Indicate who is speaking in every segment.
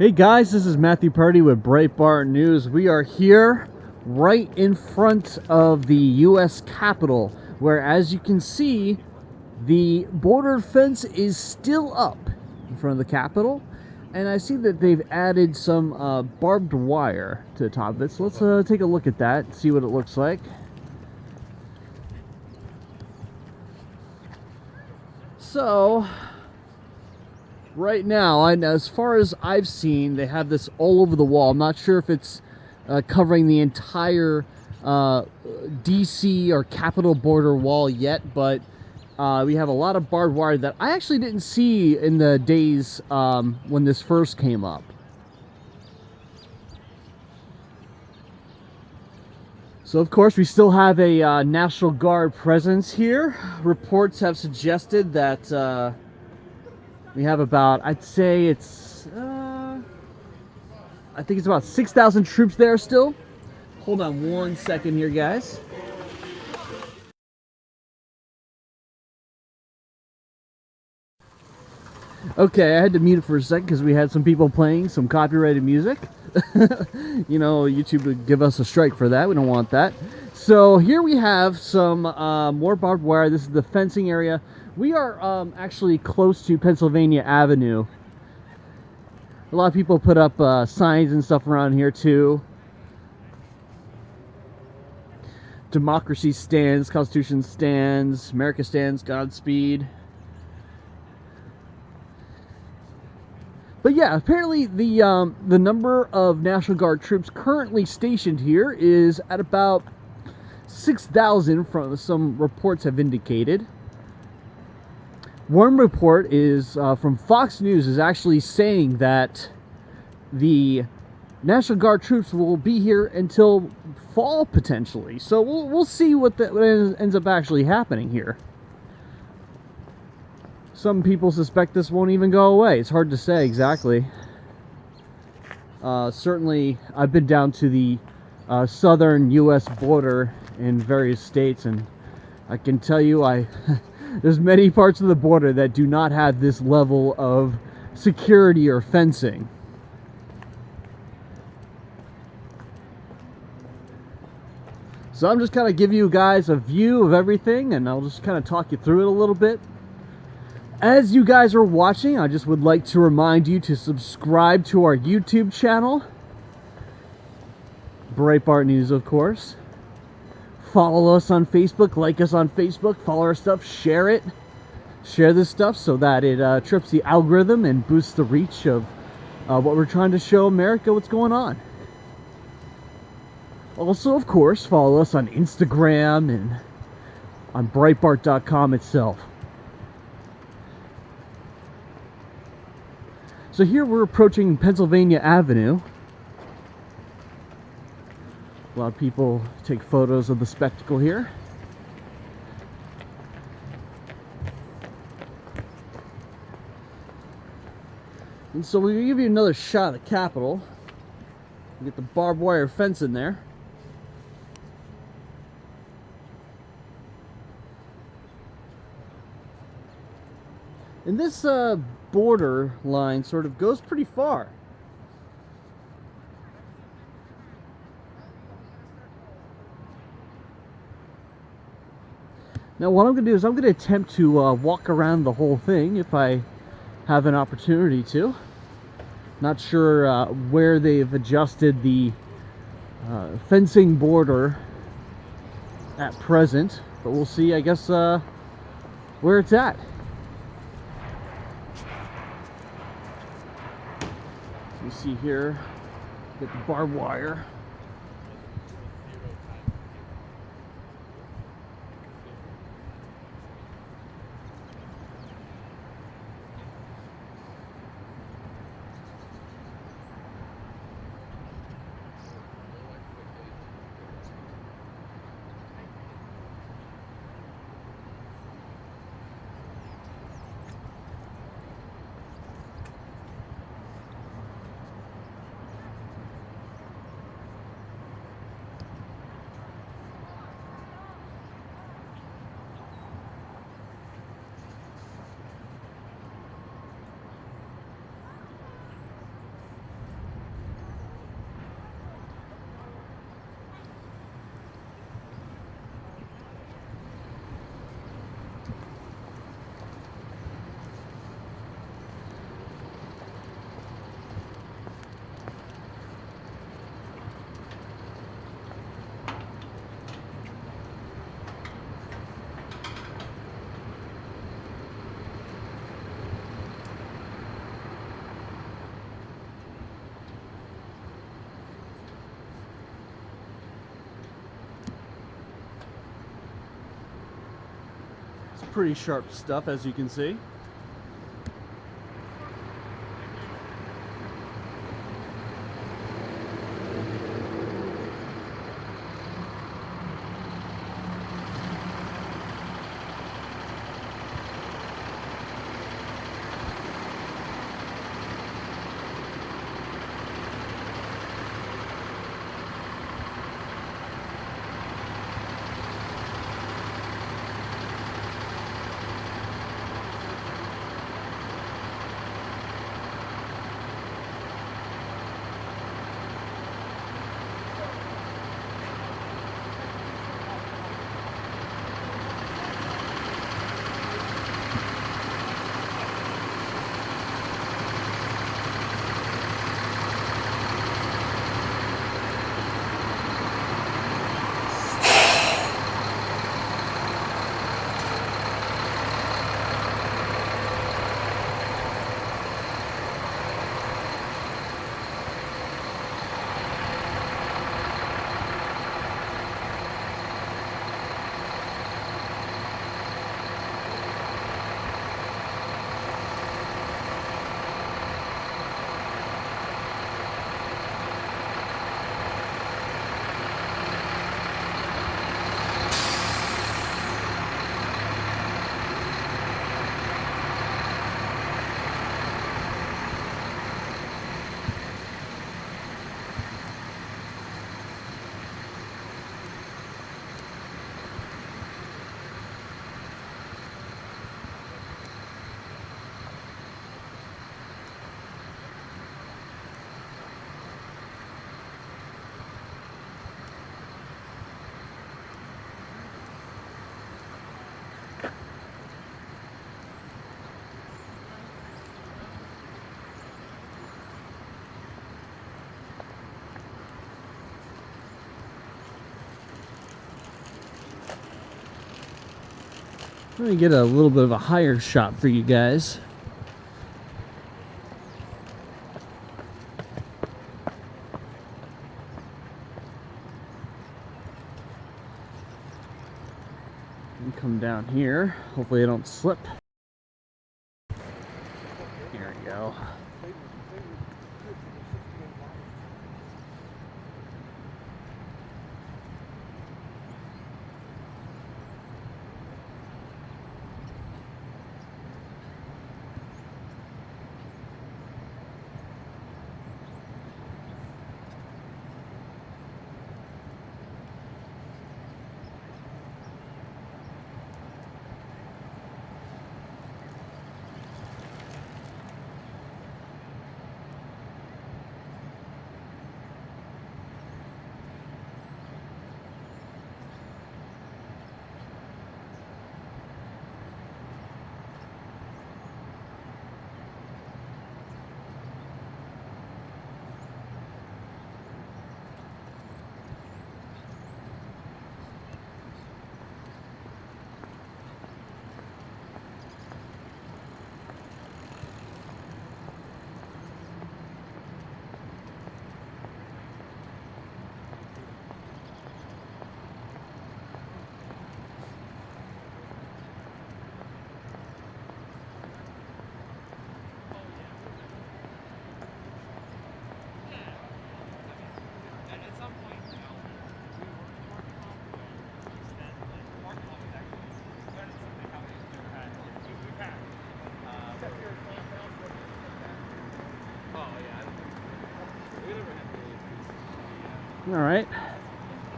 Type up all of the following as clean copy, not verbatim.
Speaker 1: Hey guys, this is Matthew Purdy with Breitbart News. We are here right in front of the U.S. Capitol, where, as you can see, the border fence is still up in front of the Capitol. And I see that they've added some barbed wire to the top of it. So let's take a look at that, see what it looks like. So right now, and as far as I've seen, they have this all over the wall. I'm not sure if it's covering the entire DC or Capitol border wall yet, but we have a lot of barbed wire that I actually didn't see in the days when this first came up. So of course we still have a National Guard presence here. Reports have suggested that we have about, I'd say it's, I think it's about 6,000 troops there still. Hold on one second here, guys. Okay, I had to mute it for a second because we had some people playing some copyrighted music. You know, YouTube would give us a strike for that. We don't want that. So here we have some more barbed wire. This is the fencing area. We are actually close to Pennsylvania Avenue. A lot of people put up signs and stuff around here too. Democracy stands, Constitution stands, America stands, Godspeed. But yeah, apparently the number of National Guard troops currently stationed here is at about 6,000, from some reports have indicated. One report is from Fox News is actually saying that the National Guard troops will be here until fall potentially. So we'll see what ends up actually happening here. Some people suspect this won't even go away. It's hard to say exactly. Certainly, I've been down to the southern U.S. border in various states, and I can tell you there's many parts of the border that do not have this level of security or fencing. So I'm just kind of giving you guys a view of everything, and I'll just kind of talk you through it a little bit. As you guys are watching, I just would like to remind you to subscribe to our YouTube channel, Breitbart News, of course. Follow us on Facebook, like us on Facebook, follow our stuff, share it. Share this stuff so that it trips the algorithm and boosts the reach of what we're trying to show America what's going on. Also, of course, follow us on Instagram and on Breitbart.com itself. So here we're approaching Pennsylvania Avenue. A lot of people take photos of the spectacle here. And so we'll give you another shot of the Capitol. Get the barbed wire fence in there. And this border line sort of goes pretty far. Now what I'm going to do is I'm going to attempt to walk around the whole thing if I have an opportunity to. Not sure where they've adjusted the fencing border at present, but we'll see, I guess, where it's at. You see here, get the barbed wire. pretty sharp stuff, as you can see. Let me get a little bit of a higher shot for you guys. And come down here. Hopefully I don't slip. Here we go. Alright,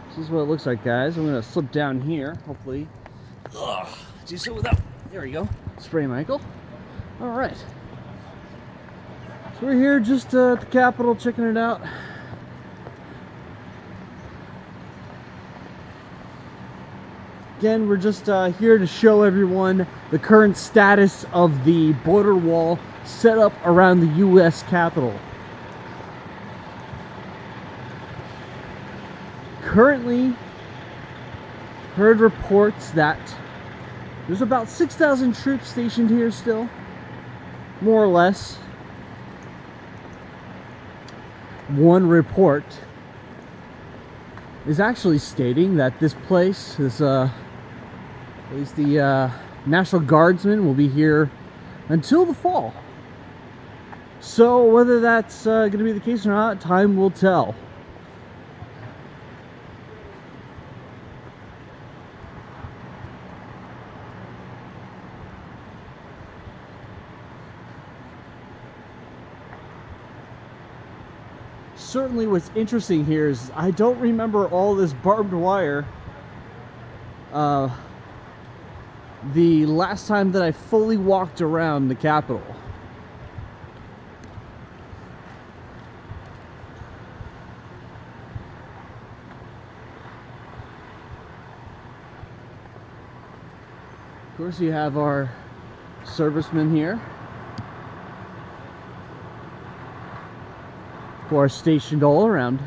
Speaker 1: this is what it looks like, guys. I'm going to slip down here, hopefully. Do so without, there we go, spray Michael. Alright. So we're here just at the Capitol checking it out. Again, we're just here to show everyone the current status of the border wall set up around the U.S. Capitol. Currently, heard reports that there's about 6,000 troops stationed here still, more or less. One report is actually stating that this place is, at least the National Guardsmen will be here until the fall. So whether that's going to be the case or not, time will tell. Certainly what's interesting here is I don't remember all this barbed wire. The last time that I fully walked around the Capitol. Of course, you have our servicemen here who are stationed all around.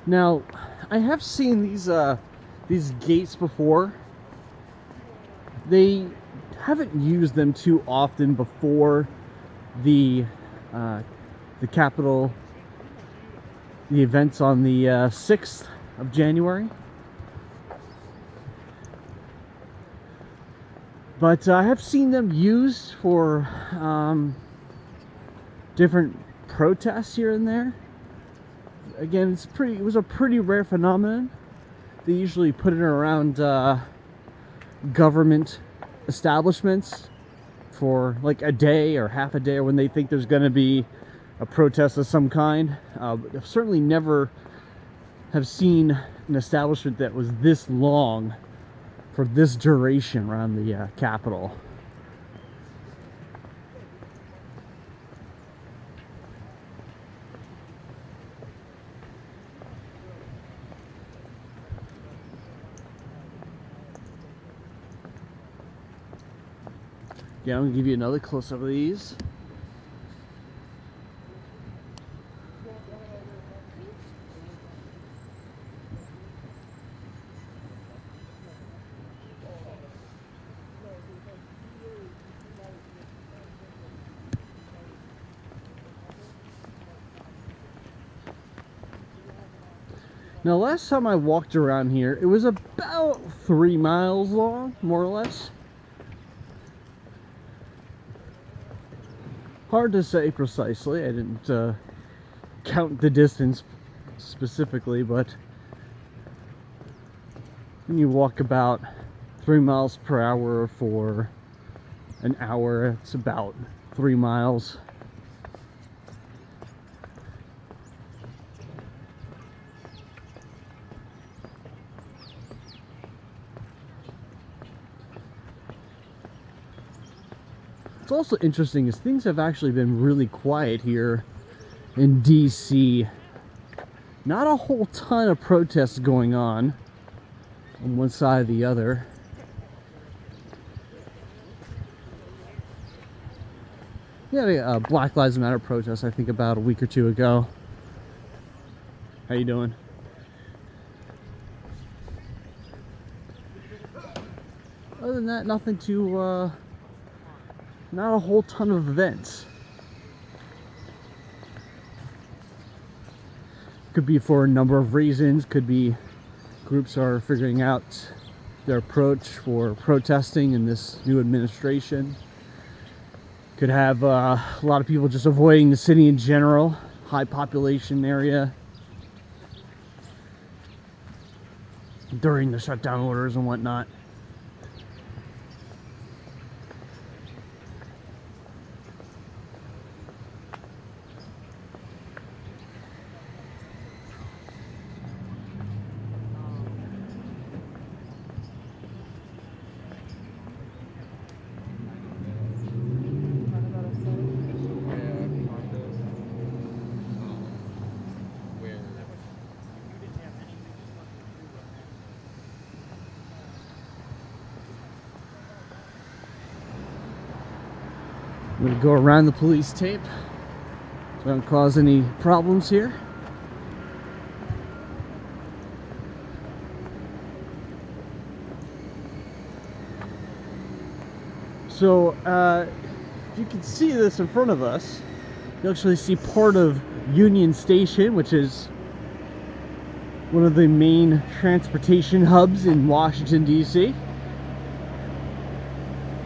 Speaker 1: Now, I have seen these gates before. They haven't used them too often before the Capitol, the events on the 6th of January. But I have seen them used for different protests here and there. Again, it was a pretty rare phenomenon. They usually put it around government establishments for like a day or half a day, or when they think there's going to be a protest of some kind. I've certainly never have seen an establishment that was this long for this duration around the Capitol. Yeah, I'm going to give you another close-up of these. Now, last time I walked around here, it was about 3 miles long, more or less. Hard to say precisely. I didn't count the distance specifically, but when you walk about 3 miles per hour for an hour, it's about 3 miles. What's also interesting is things have actually been really quiet here in DC. Not a whole ton of protests going on one side or the other. We had a Black Lives Matter protest, I think, about a week or two ago. How you doing? Other than that, nothing too not a whole ton of events. Could be for a number of reasons. Could be groups are figuring out their approach for protesting in this new administration. Could have a lot of people just avoiding the city in general, high population area during the shutdown orders and whatnot. I'm going to go around the police tape. So don't cause any problems here. So if you can see this in front of us, you actually see part of Union Station, which is one of the main transportation hubs in Washington, D.C.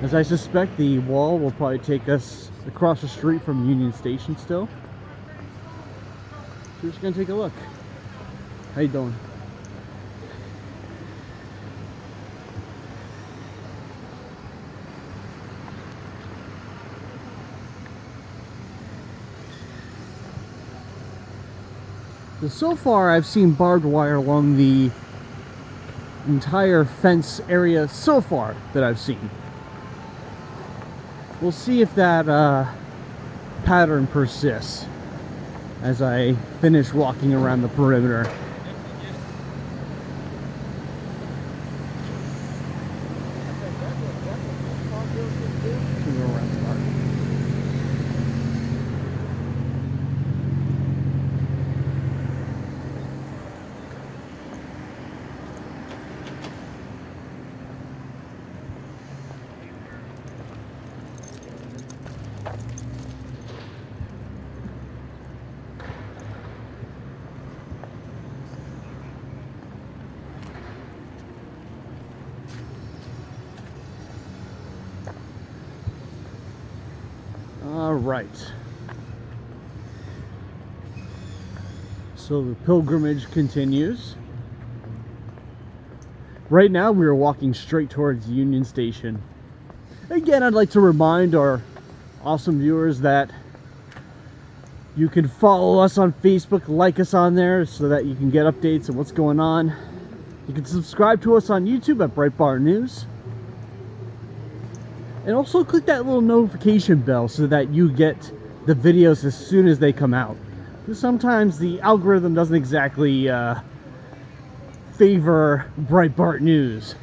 Speaker 1: As I suspect, the wall will probably take us across the street from Union Station still. So we're just gonna take a look. How you doing? So far I've seen barbed wire along the entire fence area so far that I've seen. We'll see if that pattern persists as I finish walking around the perimeter. All right. So the pilgrimage continues. Right now we are walking straight towards Union Station. Again, I'd like to remind our awesome viewers that you can follow us on Facebook, like us on there so that you can get updates on what's going on. You can subscribe to us on YouTube at Breitbart News. And also click that little notification bell so that you get the videos as soon as they come out. Because sometimes the algorithm doesn't exactly favor Breitbart News.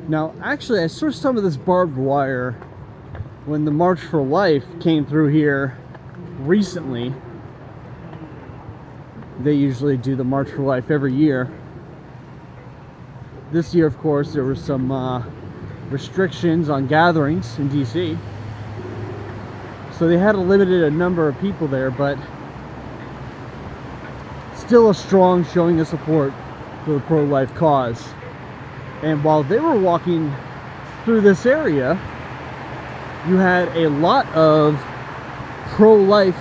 Speaker 1: Now, actually, I saw some of this barbed wire when the March for Life came through here recently. They usually do the March for Life every year. This year, of course, there were some restrictions on gatherings in DC. So they had a limited number of people there, but still a strong showing of support for the pro-life cause. And while they were walking through this area, you had a lot of pro-life,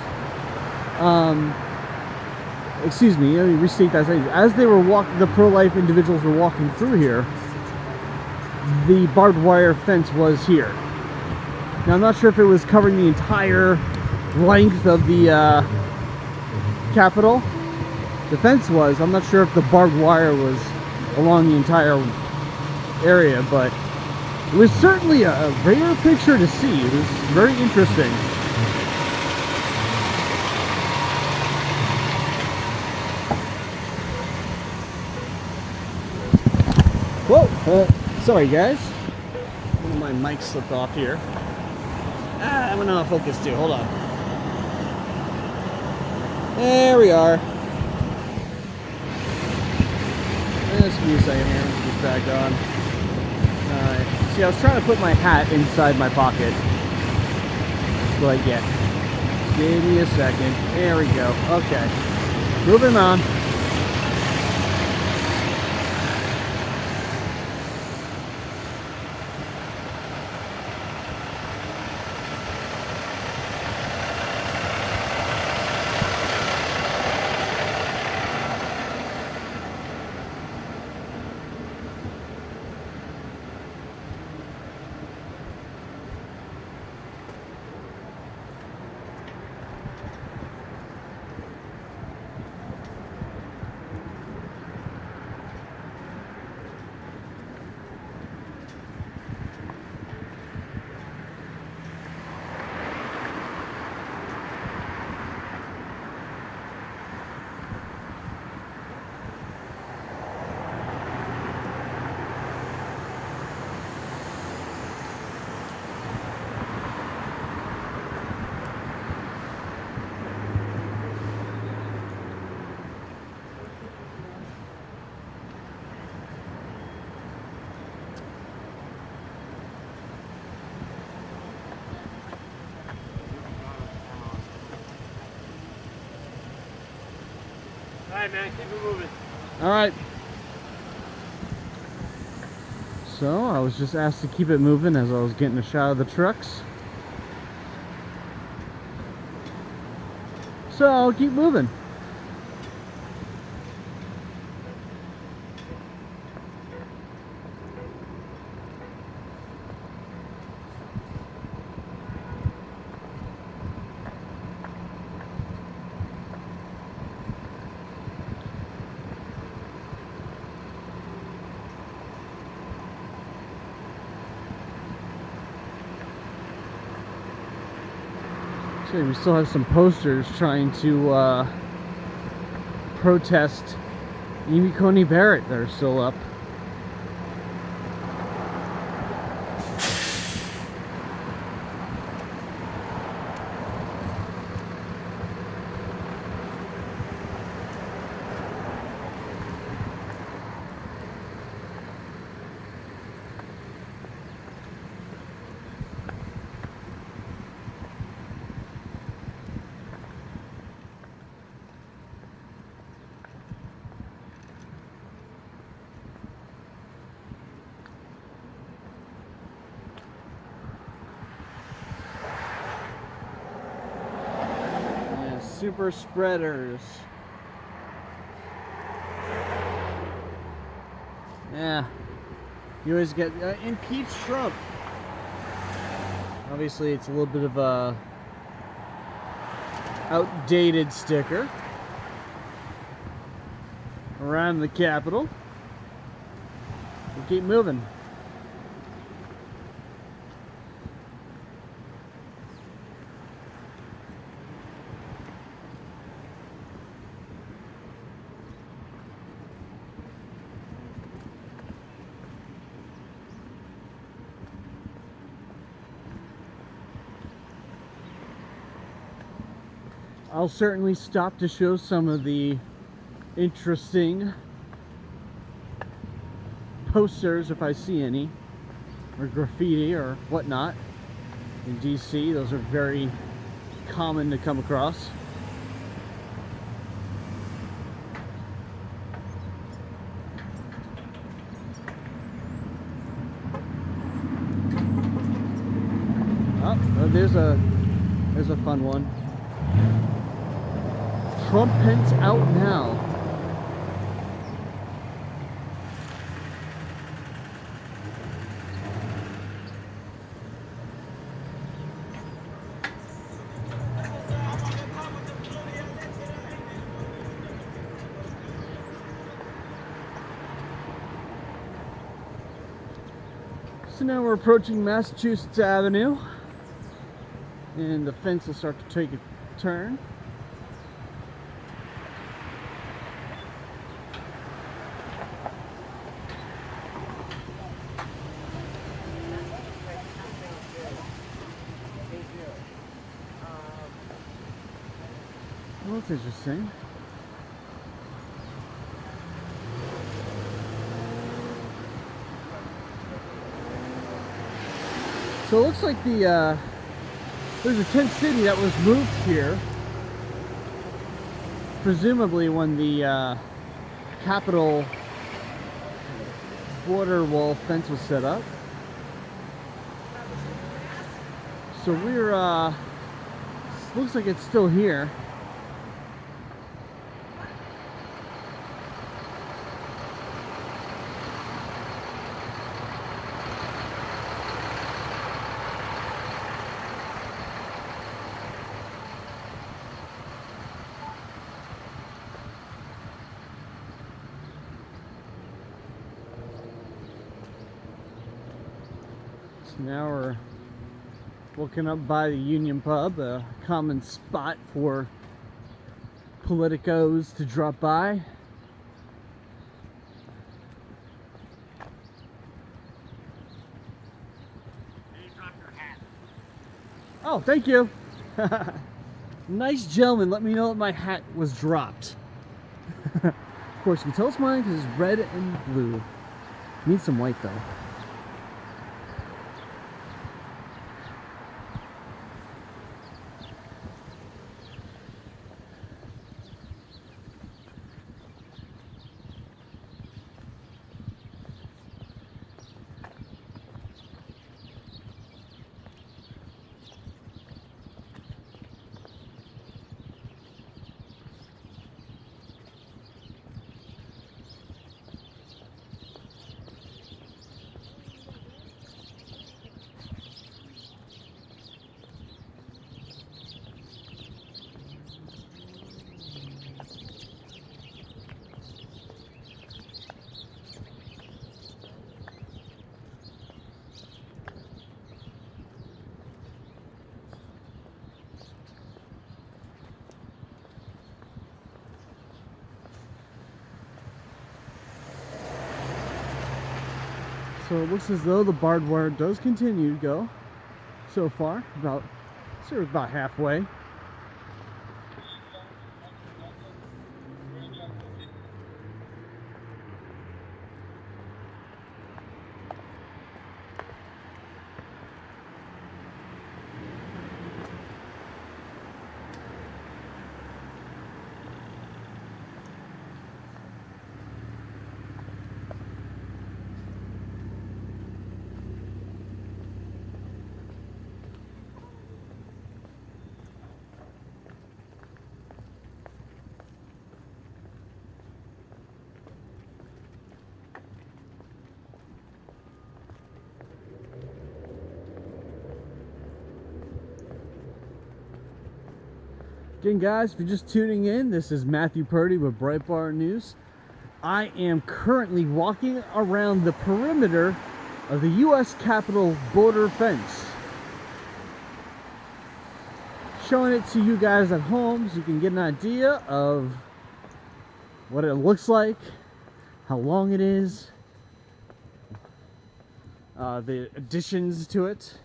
Speaker 1: excuse me, let me restate that. As they were walking, the pro-life individuals were walking through here, the barbed wire fence was here. Now, I'm not sure if it was covering the entire length of the Capitol. The fence was. I'm not sure if the barbed wire was along the entire area, but it was certainly a rare picture to see. It was very interesting. Whoa! Sorry guys. My mic slipped off here. I'm gonna focus too. Hold on. There we are. Just give me a second here. Put this back on. Alright. See, I was trying to put my hat inside my pocket. That's what I get. Give me a second. There we go. Okay. Moving on.
Speaker 2: right, man. Keep it moving.
Speaker 1: All right. So I was just asked to keep it moving as I was getting a shot of the trucks. So I'll keep moving. We still have some posters trying to protest Amy Coney Barrett that are still up. Super spreaders. Yeah, you always get impeach Trump. Obviously, it's a little bit of a outdated sticker around the Capitol. We'll keep moving. I'll certainly stop to show some of the interesting posters if I see any, or graffiti or whatnot in DC. Those are very common to come across. Oh, there's a fun one. Trump Pence out now. So now we're approaching Massachusetts Avenue, and the fence will start to take a turn. Well, that's interesting. So it looks like there's a tent city that was moved here, presumably when the Capitol border wall fence was set up. So we're looks like it's still here. Now we're walking up by the Union Pub, a common spot for politicos to drop by.
Speaker 2: You dropped your hat.
Speaker 1: Oh, thank you. Nice gentleman let me know that my hat was dropped. Of course, you can tell it's mine because it's red and blue. Need some white though. So it looks as though the barbed wire does continue to go so far. About halfway. Again, guys, if you're just tuning in, this is Matthew Purdy with Breitbart News. I am currently walking around the perimeter of the U.S. Capitol border fence, showing it to you guys at home so you can get an idea of what it looks like, how long it is, the additions to it.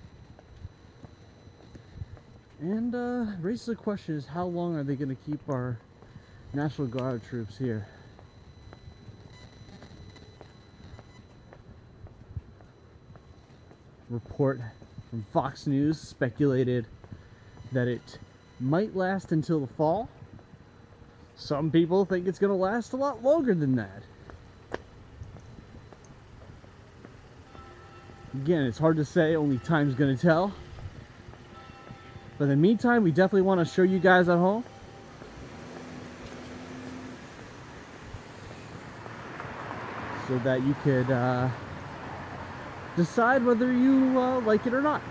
Speaker 1: And raises the question is, how long are they going to keep our National Guard troops here? Report from Fox News speculated that it might last until the fall. Some people think it's going to last a lot longer than that. Again, it's hard to say, only time's going to tell. But in the meantime, we definitely want to show you guys at home so that you could decide whether you like it or not.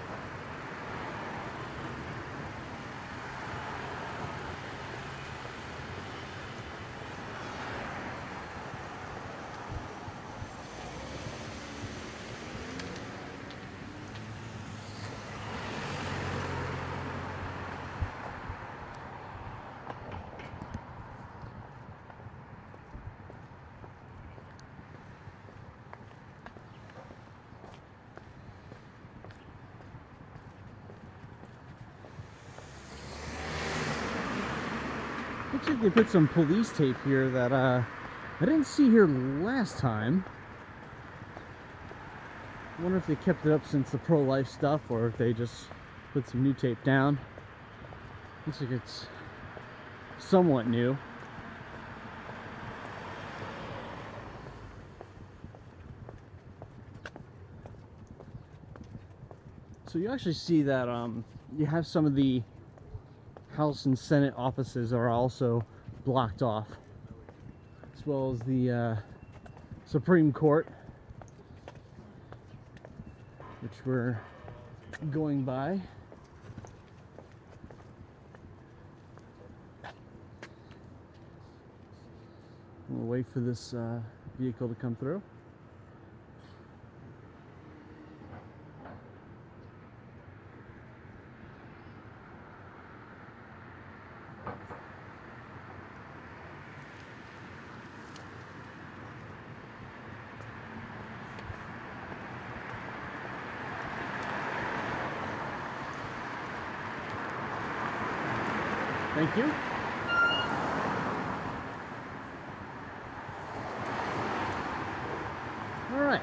Speaker 1: Looks like they put some police tape here that I didn't see here last time. I wonder if they kept it up since the pro-life stuff, or if they just put some new tape down. Looks like it's somewhat new. So you actually see that you have some of the House and Senate offices are also blocked off, as well as the Supreme Court, which we're going by. We'll wait for this vehicle to come through. Thank you. All right.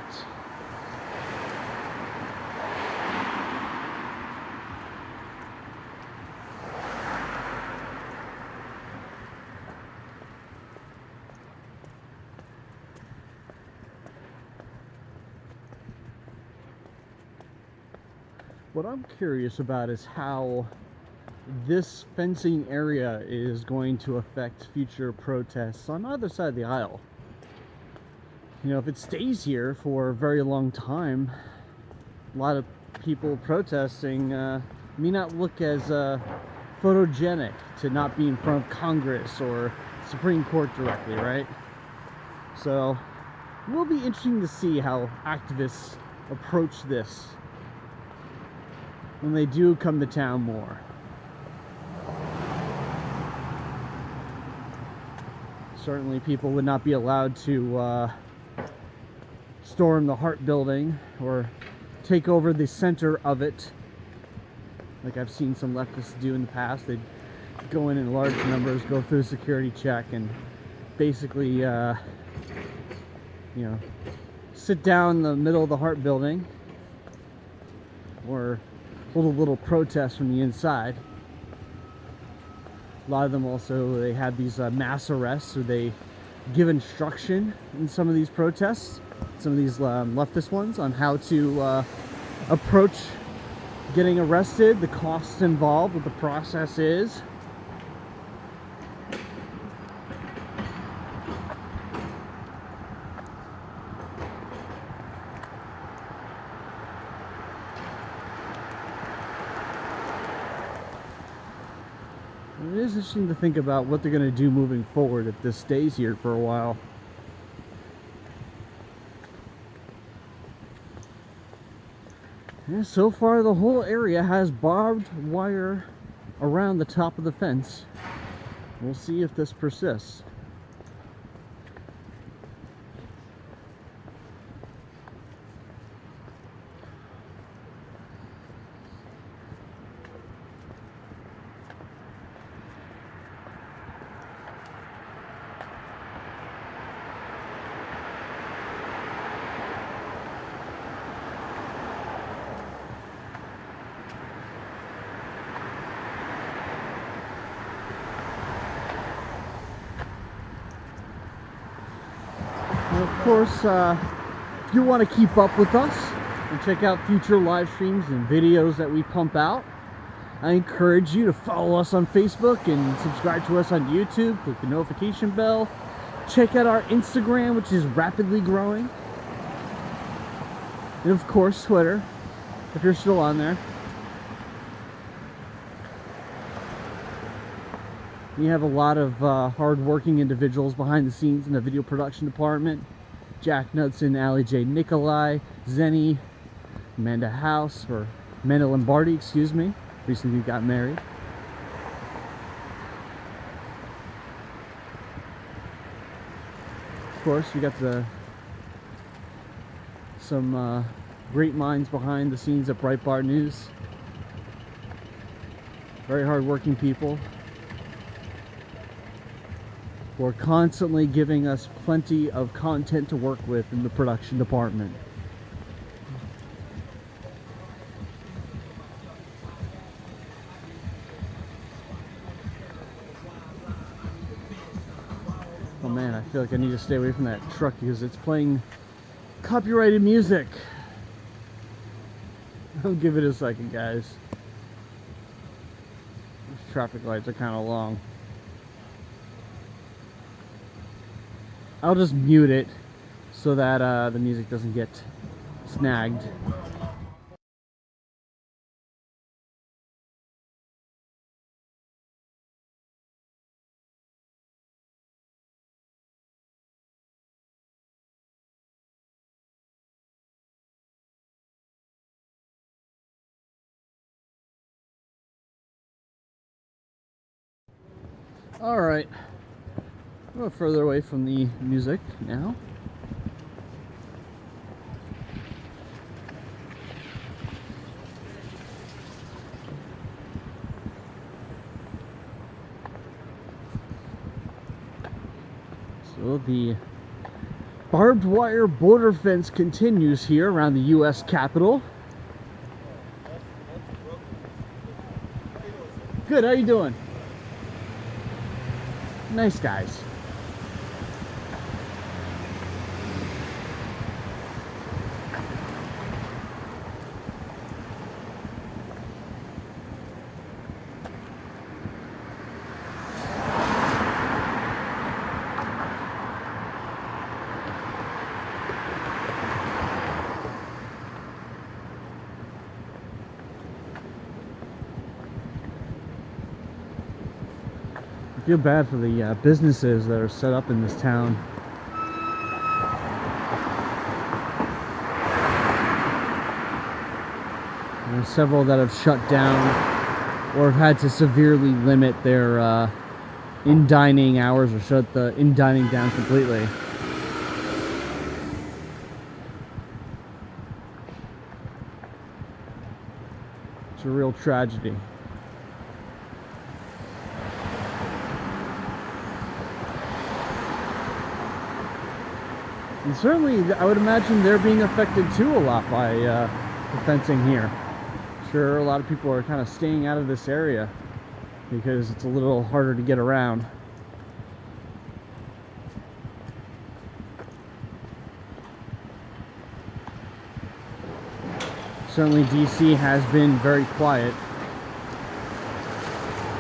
Speaker 1: What I'm curious about is how this fencing area is going to affect future protests on either side of the aisle. You know, if it stays here for a very long time, a lot of people protesting may not look as photogenic to not be in front of Congress or Supreme Court directly, right? So it will be interesting to see how activists approach this when they do come to town more. Certainly people would not be allowed to storm the Hart building or take over the center of it, like I've seen some leftists do in the past. They'd go in large numbers, go through a security check, and basically, you know, sit down in the middle of the Hart building or hold a little protest from the inside. A lot of them also, they have these mass arrests, or they give instruction in some of these protests, some of these leftist ones, on how to approach getting arrested, the costs involved, what the process is. It is interesting to think about what they're going to do moving forward if this stays here for a while. And so far the whole area has barbed wire around the top of the fence. We'll see if this persists. And of course, if you want to keep up with us and check out future live streams and videos that we pump out, I encourage you to follow us on Facebook and subscribe to us on YouTube. Click the notification bell. Check out our Instagram, which is rapidly growing. And of course, Twitter, if you're still on there. We have a lot of hard-working individuals behind the scenes in the video production department. Jack Knudsen, Ali J. Nikolai, Zenny, Amanda House, or Amanda Lombardi, excuse me. Recently got married. Of course, we got some great minds behind the scenes at Breitbart News. Very hard-working people who are constantly giving us plenty of content to work with in the production department. Oh man, I feel like I need to stay away from that truck because it's playing copyrighted music. I'll give it a second, guys. These traffic lights are kind of long. I'll just mute it so that the music doesn't get snagged. All right. A little further away from the music now. So the barbed wire border fence continues here around the U.S. Capitol. Good, how you doing? Nice guys. I feel bad for the businesses that are set up in this town. There's several that have shut down or have had to severely limit their in-dining hours or shut the in-dining down completely. It's a real tragedy. And certainly, I would imagine they're being affected too a lot by the fencing here. Sure, a lot of people are kind of staying out of this area because it's a little harder to get around. Certainly DC has been very quiet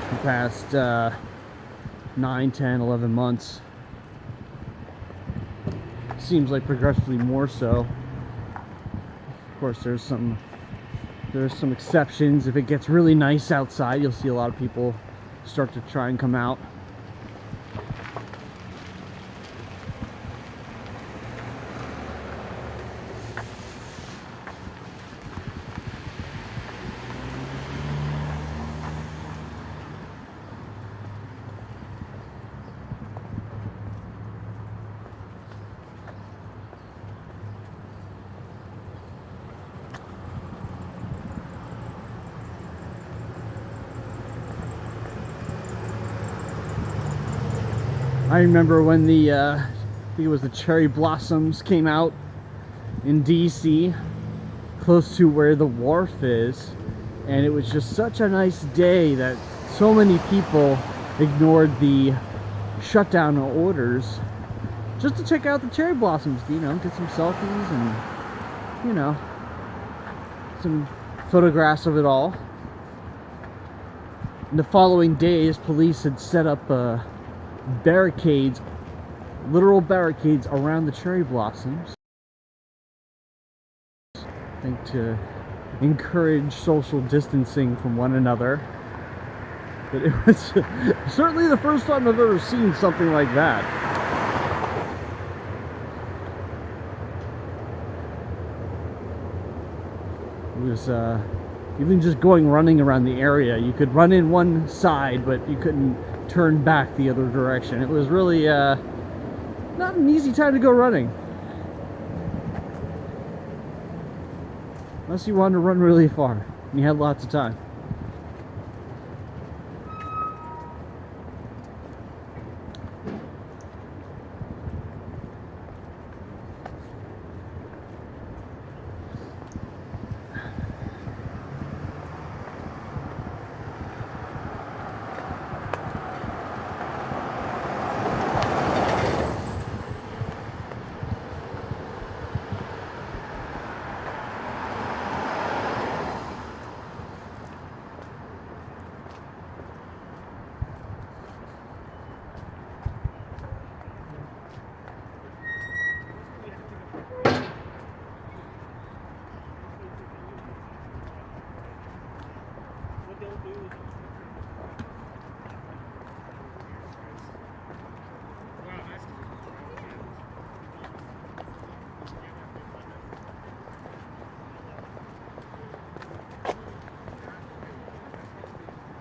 Speaker 1: the past 9, 10, 11 months. Seems like progressively more so. Of course, there's some exceptions. If it gets really nice outside, you'll see a lot of people start to try and come out. I remember when the I think it was the cherry blossoms came out in DC, close to where the wharf is, and it was just such a nice day that so many people ignored the shutdown orders just to check out the cherry blossoms, you know, get some selfies and, you know, some photographs of it all. In the following days, police had set up barricades, literal barricades around the cherry blossoms, I think to encourage social distancing from one another. But it was certainly the first time I've ever seen something like that. It was even just running around the area, you could run in one side, but you couldn't turn back the other direction. It was really not an easy time to go running, unless you wanted to run really far and you had lots of time.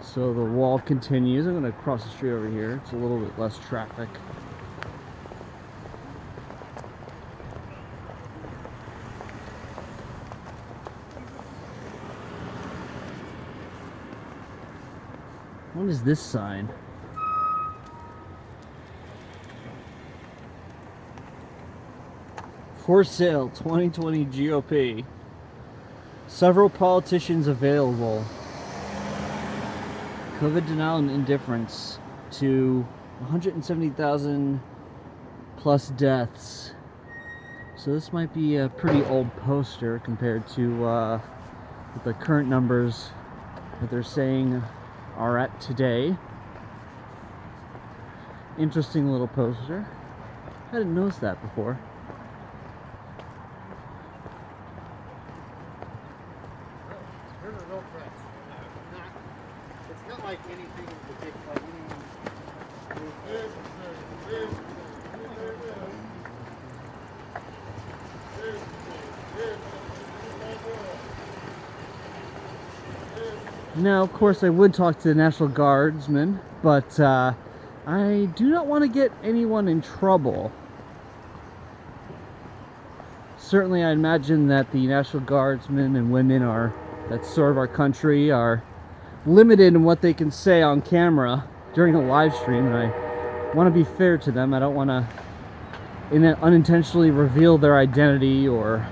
Speaker 1: So the wall continues. I'm going to cross the street over here. It's a little bit less traffic. What is this sign? For sale, 2020 GOP. Several politicians available. COVID denial and indifference to 170,000 plus deaths. So this might be a pretty old poster compared to the current numbers that they're saying are at today. Interesting little poster. I didn't notice that before.
Speaker 2: It's not like anything in particular.
Speaker 1: Now, of course, I would talk to the National Guardsmen, but I do not want to get anyone in trouble. Certainly, I imagine that the National Guardsmen and women are that serve our country are limited in what they can say on camera during a live stream, and I want to be fair to them. I don't want to unintentionally reveal their identity or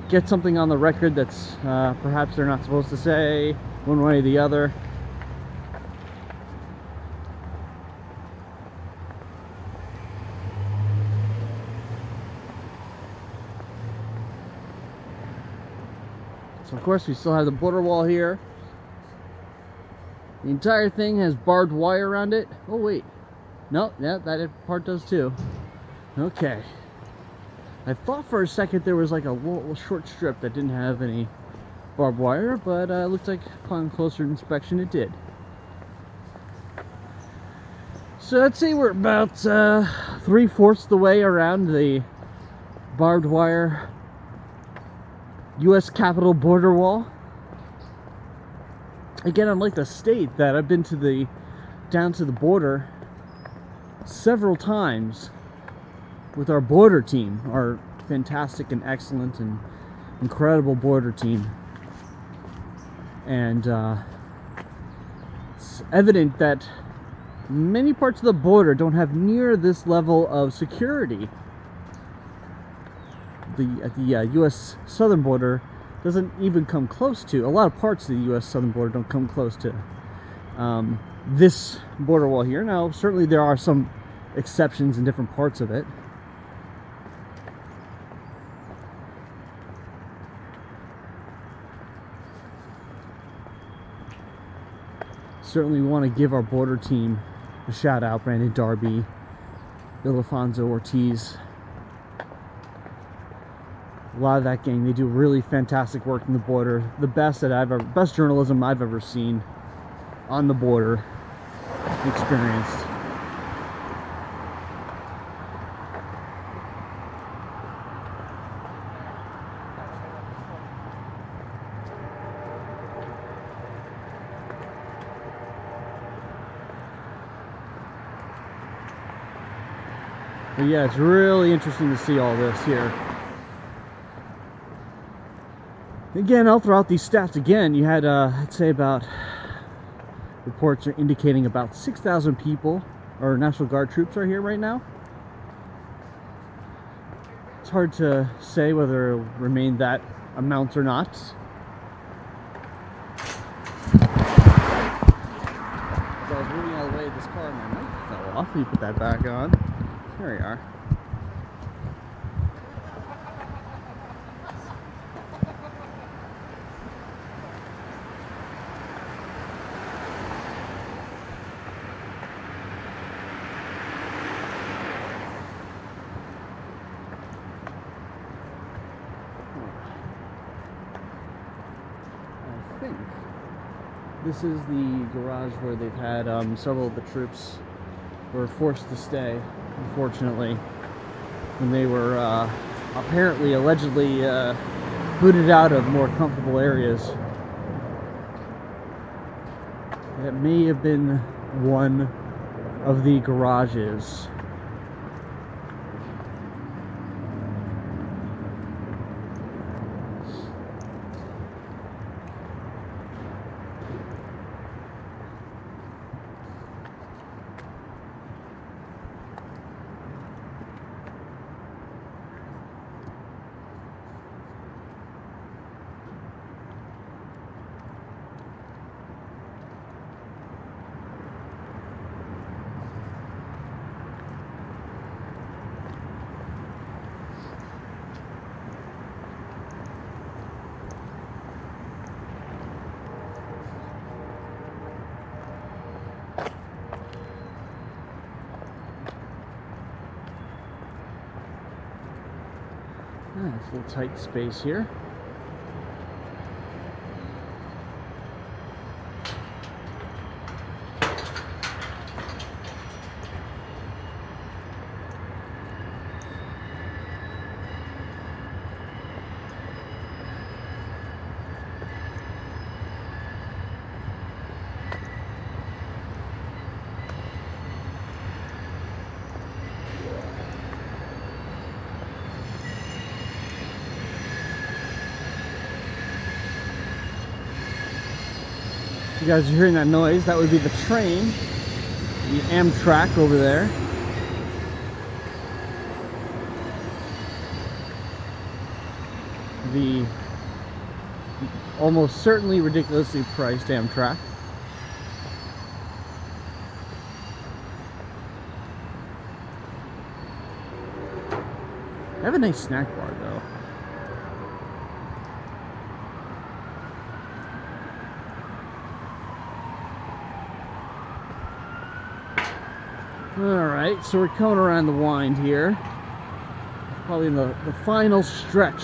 Speaker 1: get something on the record that's perhaps they're not supposed to say one way or the other. So of course we still have the border wall here. The entire thing has barbed wire around it. Oh wait, no, yeah, that part does too. Okay. I thought for a second there was like a little short strip that didn't have any barbed wire, but it looked like upon closer inspection it did. So I'd say we're about 3/4 the way around the barbed wire U.S. Capitol border wall. Again, I'd like to state that I've been down to the border several times with our border team, our fantastic and excellent and incredible border team. And it's evident that many parts of the border don't have near this level of security. At the U.S. southern border doesn't even come close to. A lot of parts of the U.S. southern border don't come close to this border wall here. Now, certainly there are some exceptions in different parts of it. Certainly we want to give our border team a shout out. Brandon Darby, Ildefonso Ortiz, a lot of that gang. They do really fantastic work in the border. The best journalism I've ever seen on the border, experienced. But yeah, it's really interesting to see all this here. Again, I'll throw out these stats again. You had, I'd say about, reports are indicating about 6,000 people, or National Guard troops are here right now. It's hard to say whether it'll remain that amount or not. As I was moving all the way, this car, my mic fell off. Let me put that back on. There we are. I think this is the garage where they've had several of the troops were forced to stay, unfortunately, when they were apparently, allegedly booted out of more comfortable areas. That may have been one of the garages. It's a little tight space here. You guys are hearing that noise? That would be the train, the Amtrak over there. The almost certainly ridiculously priced Amtrak. They have a nice snack bar though. Alright, so we're coming around the wind here. Probably in the final stretch.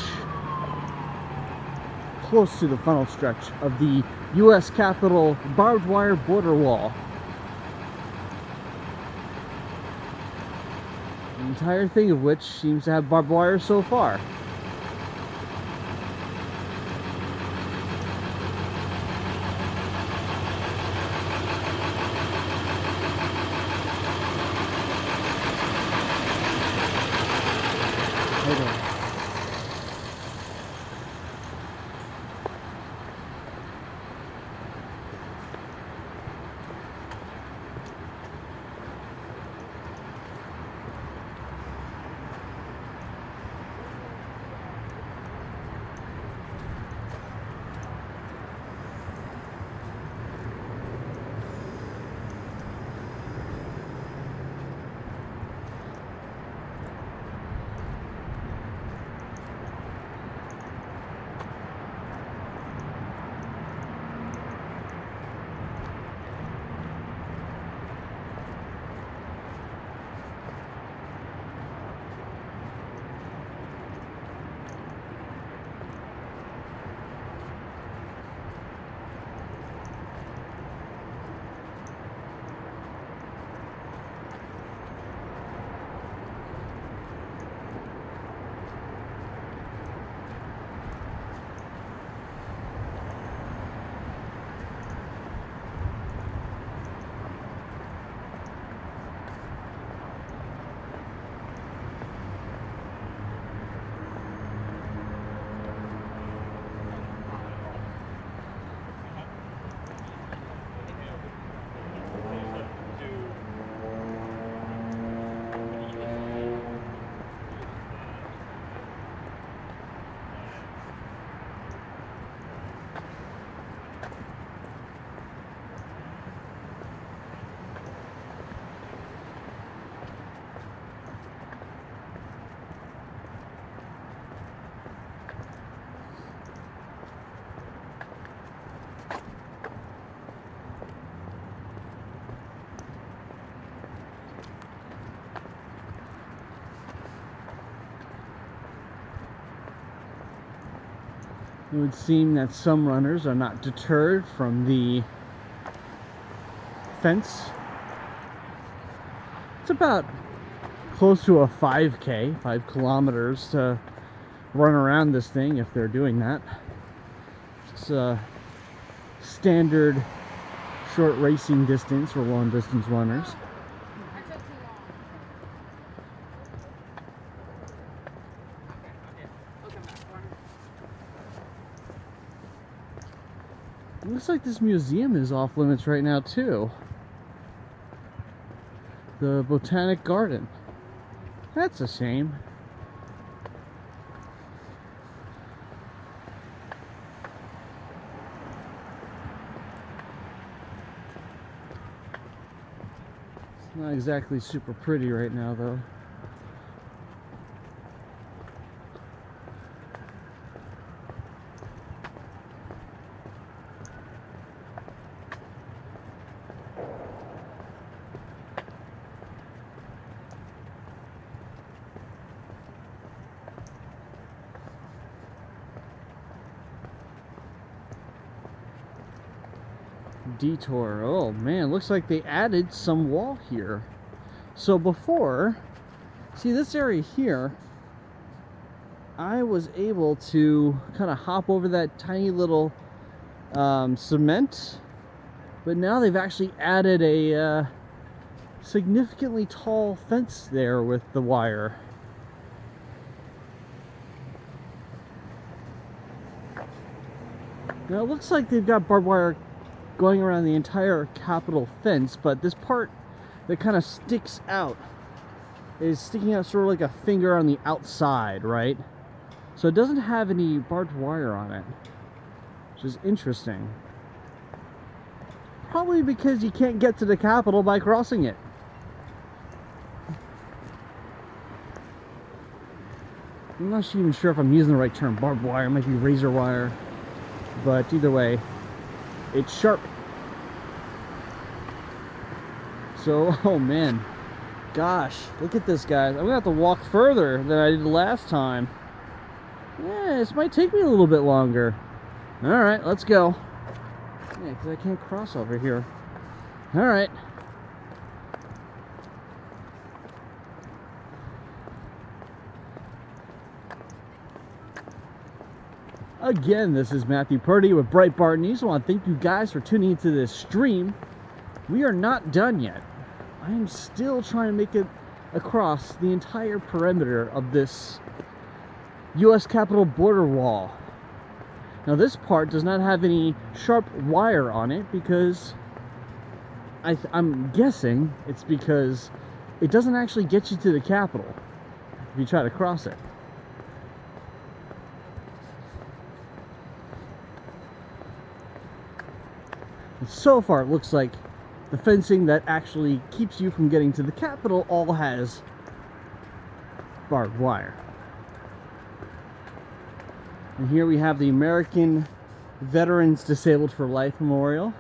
Speaker 1: Close to the final stretch of the U.S. Capitol barbed wire border wall. The entire thing of which seems to have barbed wire so far. It would seem that some runners are not deterred from the fence. It's about close to a 5K, 5 kilometers to run around this thing if they're doing that. It's a standard short racing distance for long distance runners. Looks like this museum is off limits right now too. The Botanic Garden. That's a shame. It's not exactly super pretty right now though. Detour. Oh man, looks like they added some wall here. So before, see this area here, I was able to kind of hop over that tiny little cement, but now they've actually added a significantly tall fence there with the wire. Now it looks like they've got barbed wire going around the entire Capitol fence, but this part that kind of sticks out is sticking out sort of like a finger on the outside, right? So it doesn't have any barbed wire on it, which is interesting. Probably because you can't get to the Capitol by crossing it. I'm not even sure if I'm using the right term. Barbed wire, it might be razor wire. But either way, it's sharp. So, oh man. Gosh, look at this, guys. I'm gonna have to walk further than I did last time. Yeah, this might take me a little bit longer. Alright, let's go. Yeah, because I can't cross over here. Alright. Again, this is Matthew Purdy with Breitbart News. I want to thank you guys for tuning into this stream. We are not done yet. I am still trying to make it across the entire perimeter of this U.S. Capitol border wall. Now this part does not have any sharp wire on it because I'm guessing it's because it doesn't actually get you to the Capitol if you try to cross it. And so far it looks like the fencing that actually keeps you from getting to the Capitol all has barbed wire. And here we have the American Veterans Disabled for Life Memorial.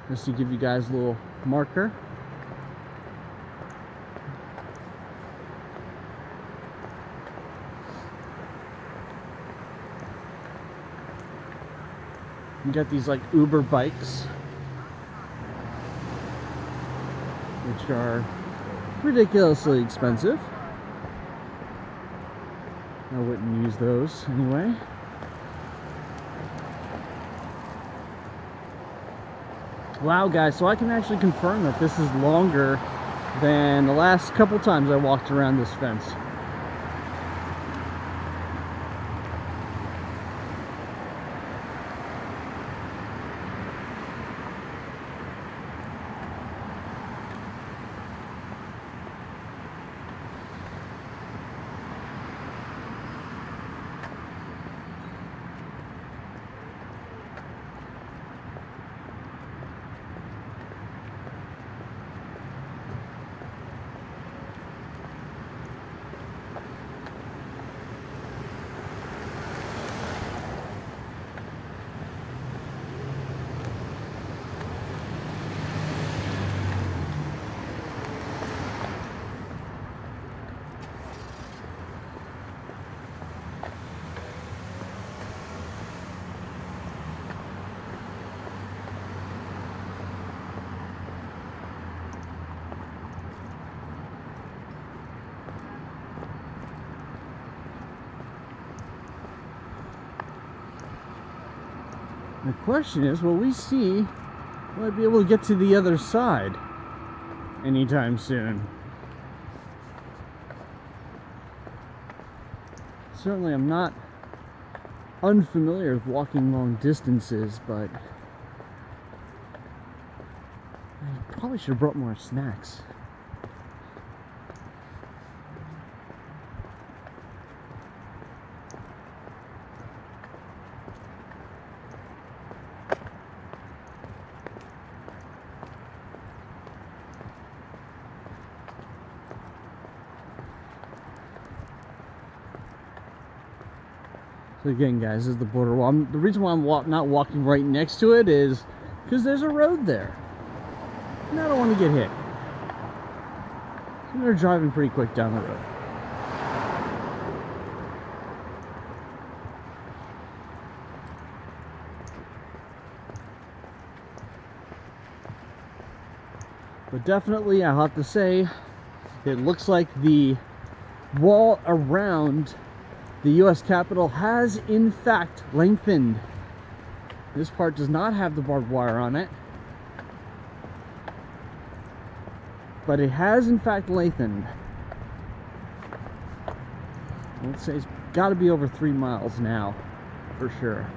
Speaker 1: Just to give you guys a little marker. You got these like Uber bikes, which are ridiculously expensive. I wouldn't use those anyway. Wow, guys, so I can actually confirm that this is longer than the last couple times I walked around this fence. The question is, will I be able to get to the other side anytime soon? Certainly I'm not unfamiliar with walking long distances, but I probably should have brought more snacks. So again, guys, this is the border wall. The reason why I'm not walking right next to it is because there's a road there. And I don't want to get hit. And they're driving pretty quick down the road. But definitely, I'll have to say, it looks like the wall around the U.S. Capitol has in fact lengthened. This part does not have the barbed wire on it, but it has in fact lengthened. Let's say it's got to be over 3 miles now, for sure.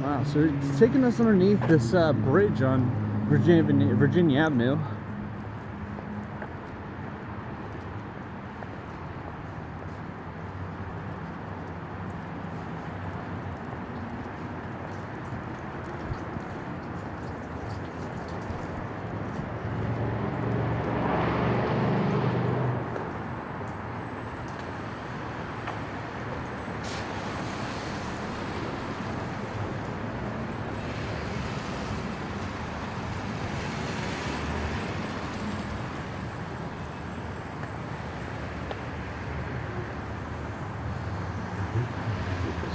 Speaker 1: Wow, so it's taking us underneath this bridge on Virginia Avenue.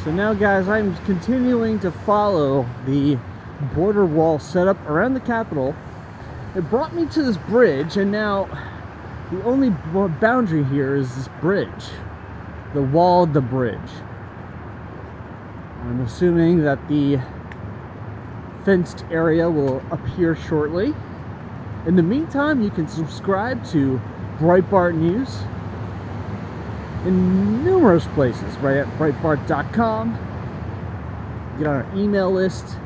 Speaker 1: So now, guys, I'm continuing to follow the border wall setup around the Capitol. It brought me to this bridge, and now the only boundary here is this bridge. The wall of the bridge. I'm assuming that the fenced area will appear shortly. In the meantime, you can subscribe to Breitbart News in numerous places, right at Breitbart.com. Get on our email list.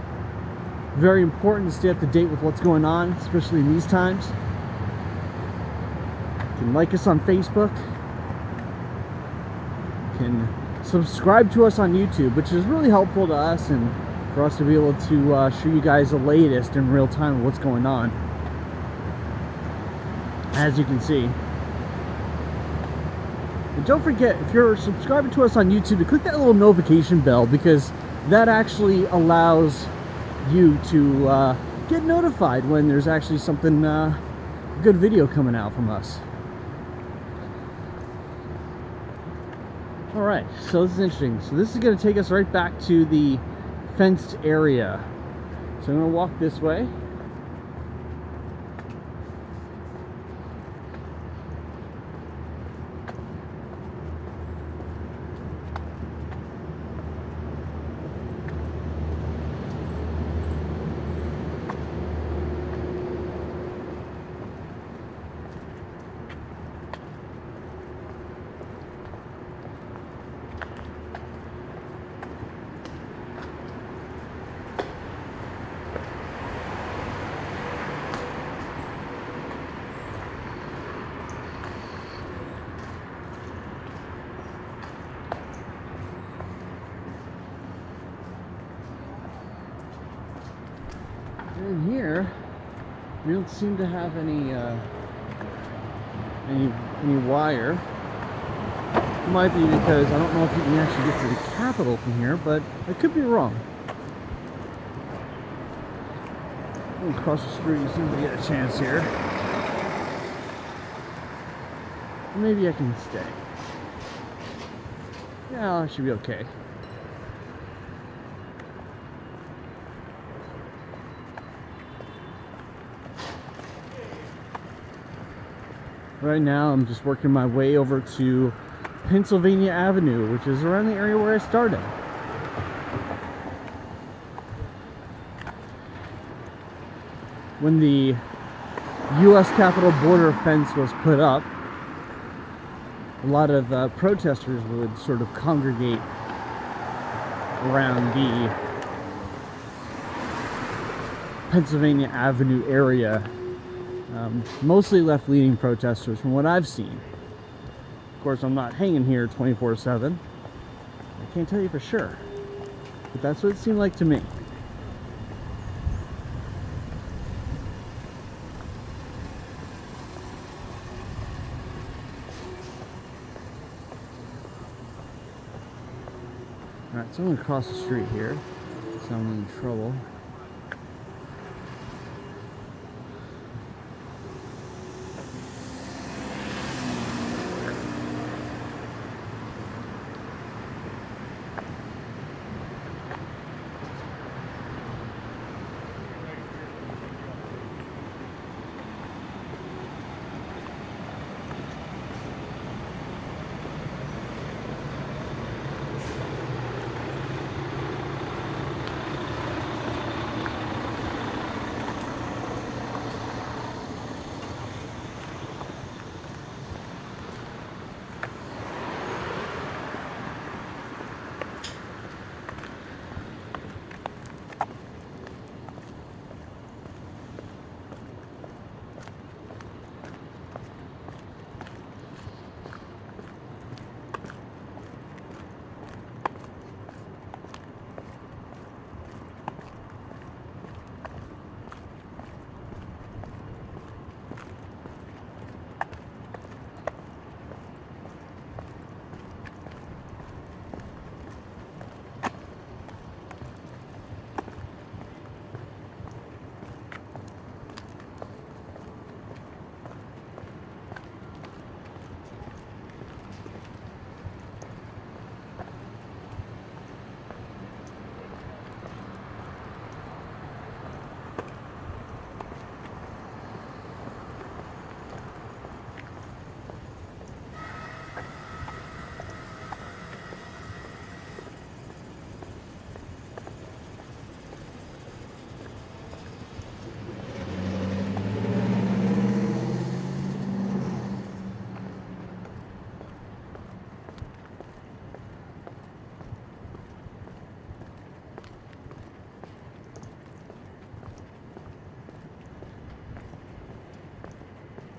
Speaker 1: Very important to stay up to date with what's going on, especially in these times. You can like us on Facebook. You can subscribe to us on YouTube, which is really helpful to us and for us to be able to show you guys the latest in real time of what's going on. As you can see. And don't forget, if you're subscribing to us on YouTube, to click that little notification bell, because that actually allows you to get notified when there's actually something good video coming out from us. Alright, so this is interesting. So this is going to take us right back to the fenced area. So I'm going to walk this way. In here, we don't seem to have any wire. It might be because I don't know if you can actually get to the Capitol from here, but I could be wrong. Across the street as soon as we get a chance here. Maybe I can stay. Yeah, I should be okay. Right now, I'm just working my way over to Pennsylvania Avenue, which is around the area where I started. When the U.S. Capitol border fence was put up, a lot of protesters would sort of congregate around the Pennsylvania Avenue area. Mostly left-leaning protesters from what I've seen. Of course, I'm not hanging here 24/7. I can't tell you for sure. But that's what it seemed like to me. Alright, so I'm going to cross the street here. So I'm in trouble.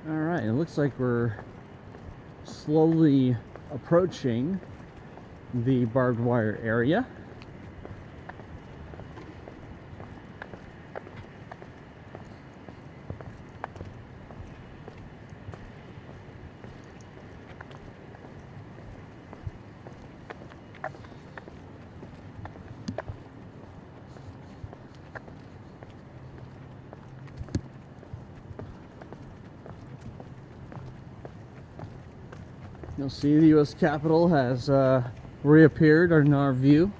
Speaker 1: Alright, it looks like we're slowly approaching the barbed wire area. You'll see the U.S. Capitol has reappeared in our view.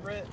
Speaker 2: Rick.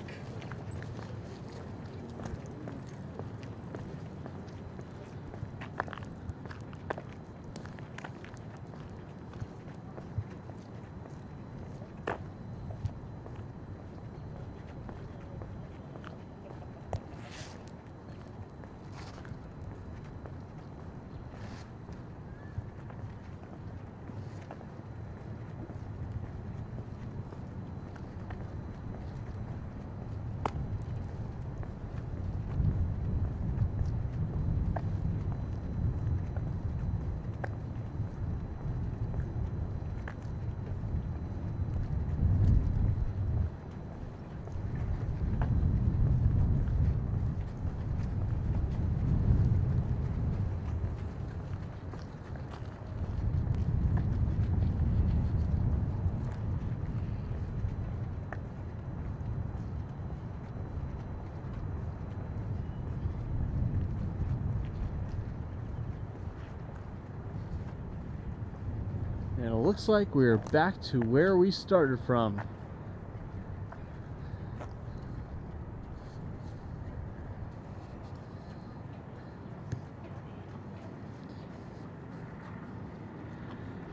Speaker 1: And it looks like we're back to where we started from.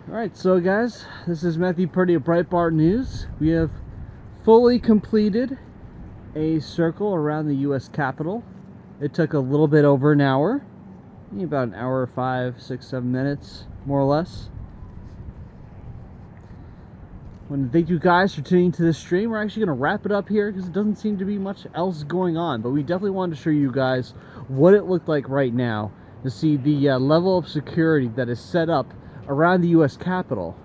Speaker 1: Alright, so guys, this is Matthew Purdy of Breitbart News. We have fully completed a circle around the U.S. Capitol. It took a little bit over an hour, about an hour, 5, 6, 7 minutes, more or less. I want to thank you guys for tuning to this stream. We're actually going to wrap it up here because it doesn't seem to be much else going on. But we definitely wanted to show you guys what it looked like right now to see the level of security that is set up around the U.S. Capitol.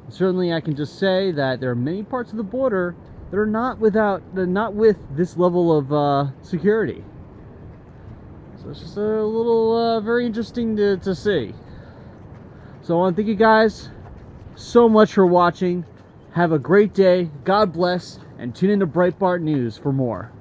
Speaker 1: Certainly I can just say that there are many parts of the border that are not with this level of security. So it's just a little very interesting to see. So I want to thank you guys so much for watching. Have a great day. God bless, and tune into Breitbart News for more.